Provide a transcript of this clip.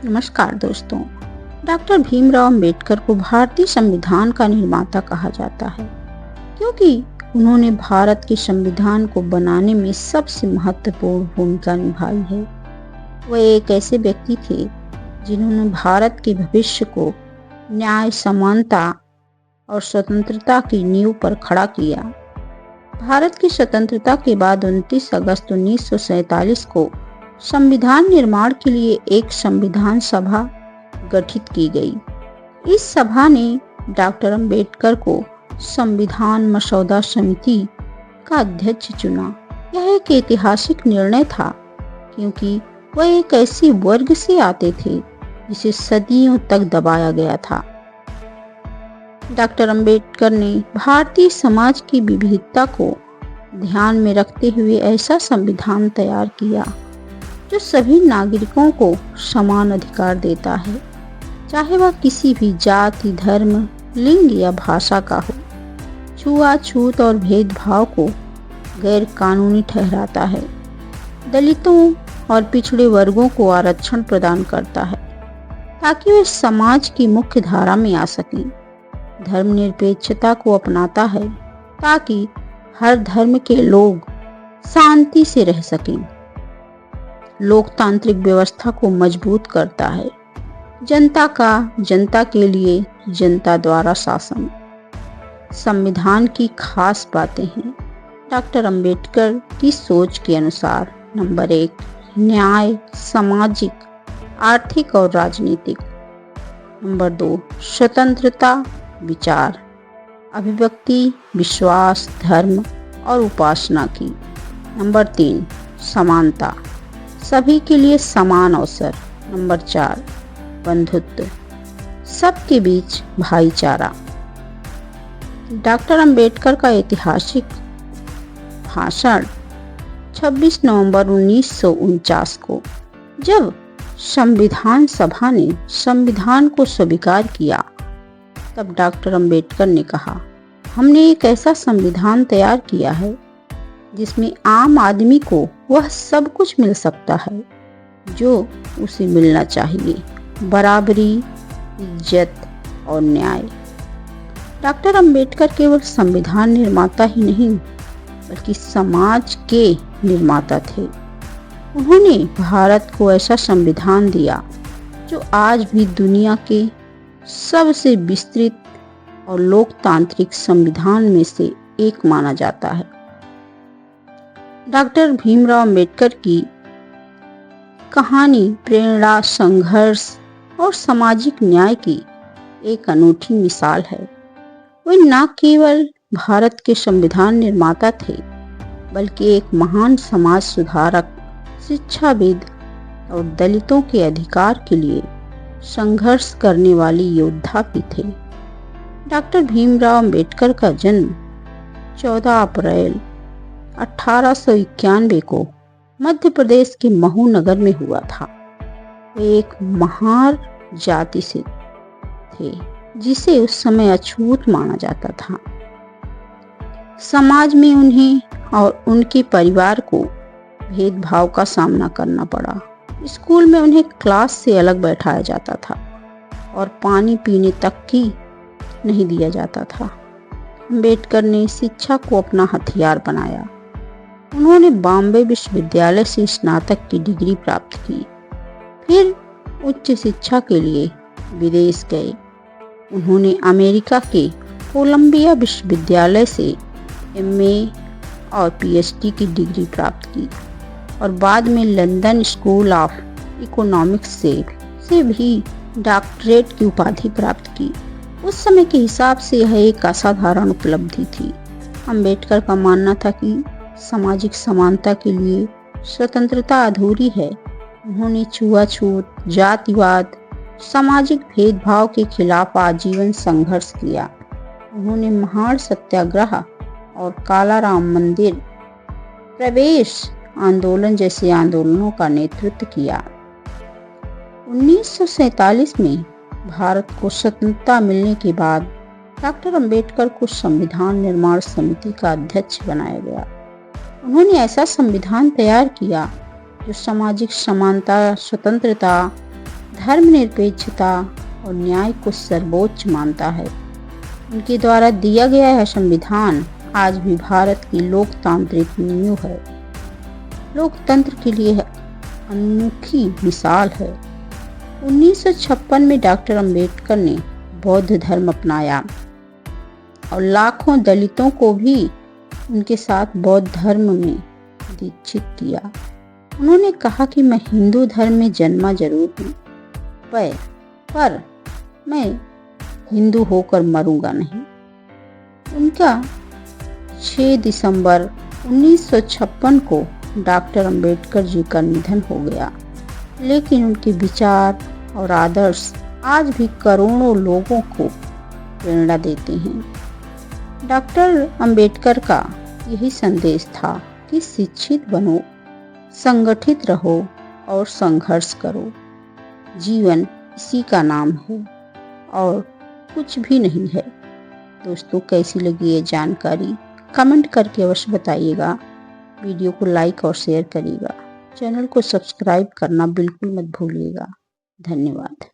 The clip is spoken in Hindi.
नमस्कार दोस्तों। डॉक्टर भीमराव अंबेडकर को भारतीय संविधान का निर्माता कहा जाता है क्योंकि उन्होंने भारत के संविधान को बनाने में सबसे महत्वपूर्ण भूमिका निभाई है। वह एक ऐसे व्यक्ति थे जिन्होंने भारत के भविष्य को न्याय, समानता और स्वतंत्रता की नींव पर खड़ा किया। भारत की स्वतंत्रता के बाद 29 अगस्त 1947 को संविधान निर्माण के लिए एक संविधान सभा गठित की गई। इस सभा ने डॉक्टर अंबेडकर को संविधान मसौदा समिति का अध्यक्ष चुना। यह एक ऐतिहासिक निर्णय था क्योंकि वह एक ऐसे वर्ग से आते थे जिसे सदियों तक दबाया गया था। डॉक्टर अंबेडकर ने भारतीय समाज की विविधता को ध्यान में रखते हुए ऐसा संविधान तैयार किया जो सभी नागरिकों को समान अधिकार देता है, चाहे वह किसी भी जाति, धर्म, लिंग या भाषा का हो। छुआछूत और भेदभाव को गैर कानूनी ठहराता है। दलितों और पिछड़े वर्गों को आरक्षण प्रदान करता है ताकि वे समाज की मुख्य धारा में आ सकें। धर्मनिरपेक्षता को अपनाता है ताकि हर धर्म के लोग शांति से रह सकें। लोकतांत्रिक व्यवस्था को मजबूत करता है। जनता के लिए, जनता द्वारा शासन। संविधान की खास बातें हैं डॉक्टर अंबेडकर की सोच के अनुसार। नंबर 1, न्याय, सामाजिक, आर्थिक और राजनीतिक। नंबर 2, स्वतंत्रता, विचार, अभिव्यक्ति, विश्वास, धर्म और उपासना की। नंबर 3, समानता, सभी के लिए समान अवसर। नंबर 4, बंधुत्व, सबके बीच भाईचारा। डॉक्टर अंबेडकर का ऐतिहासिक भाषण 26 नवंबर 1949 को जब संविधान सभा ने संविधान को स्वीकार किया, तब डॉक्टर अंबेडकर ने कहा, हमने एक ऐसा संविधान तैयार किया है जिसमें आम आदमी को वह सब कुछ मिल सकता है जो उसे मिलना चाहिए, बराबरी, इज्जत और न्याय। डॉक्टर अंबेडकर केवल संविधान निर्माता ही नहीं बल्कि समाज के निर्माता थे। उन्होंने भारत को ऐसा संविधान दिया जो आज भी दुनिया के सबसे विस्तृत और लोकतांत्रिक संविधान में से एक माना जाता है। डॉक्टर भीमराव अंबेडकर की कहानी प्रेरणा, संघर्ष और सामाजिक न्याय की एक अनूठी मिसाल है। वे न केवल भारत के संविधान निर्माता थे बल्कि एक महान समाज सुधारक, शिक्षाविद और दलितों के अधिकार के लिए संघर्ष करने वाले योद्धा भी थे। डॉक्टर भीमराव अंबेडकर का जन्म 14 अप्रैल 1891 को मध्य प्रदेश के महू नगर में हुआ था। वे एक महार जाति से थे जिसे उस समय अछूत माना जाता था। समाज में उन्हें और उनके परिवार को भेदभाव का सामना करना पड़ा। स्कूल में उन्हें क्लास से अलग बैठाया जाता था और पानी पीने तक की नहीं दिया जाता था। अंबेडकर ने शिक्षा को अपना हथियार बनाया। उन्होंने बॉम्बे विश्वविद्यालय से स्नातक की डिग्री प्राप्त की, फिर उच्च शिक्षा के लिए विदेश गए। उन्होंने अमेरिका के कोलंबिया विश्वविद्यालय से एमए और पीएचडी की डिग्री प्राप्त की और बाद में लंदन स्कूल ऑफ इकोनॉमिक्स से भी डॉक्टरेट की उपाधि प्राप्त की। उस समय के हिसाब से यह एक असाधारण उपलब्धि थी। अंबेडकर का मानना था कि सामाजिक समानता के लिए स्वतंत्रता अधूरी है। उन्होंने छुआछूत, जातिवाद, सामाजिक भेदभाव के खिलाफ आजीवन संघर्ष किया। उन्होंने महान सत्याग्रह और काला राम मंदिर प्रवेश आंदोलन जैसे आंदोलनों का नेतृत्व किया। 1947 में भारत को स्वतंत्रता मिलने के बाद डॉक्टर अंबेडकर को संविधान निर्माण समिति का अध्यक्ष बनाया गया। उन्होंने ऐसा संविधान तैयार किया जो सामाजिक समानता, स्वतंत्रता, धर्मनिरपेक्षता और न्याय को सर्वोच्च मानता है। उनके द्वारा दिया गया यह संविधान आज भी भारत की लोकतांत्रिक नींव है, लोकतंत्र के लिए अनोखी मिसाल है। 1956 में डॉक्टर अंबेडकर ने बौद्ध धर्म अपनाया और लाखों दलितों को भी उनके साथ बौद्ध धर्म में दीक्षित किया। उन्होंने कहा कि मैं हिंदू धर्म में जन्मा जरूर हूँ, पर मैं हिंदू होकर मरूंगा नहीं। उनका 6 दिसंबर 1956 को डॉक्टर अंबेडकर जी का निधन हो गया, लेकिन उनके विचार और आदर्श आज भी करोड़ों लोगों को प्रेरणा देते हैं। डॉक्टर अंबेडकर का यही संदेश था कि शिक्षित बनो, संगठित रहो और संघर्ष करो। जीवन इसी का नाम है और कुछ भी नहीं है। दोस्तों, कैसी लगी ये जानकारी कमेंट करके अवश्य बताइएगा। वीडियो को लाइक और शेयर करिएगा। चैनल को सब्सक्राइब करना बिल्कुल मत भूलिएगा। धन्यवाद।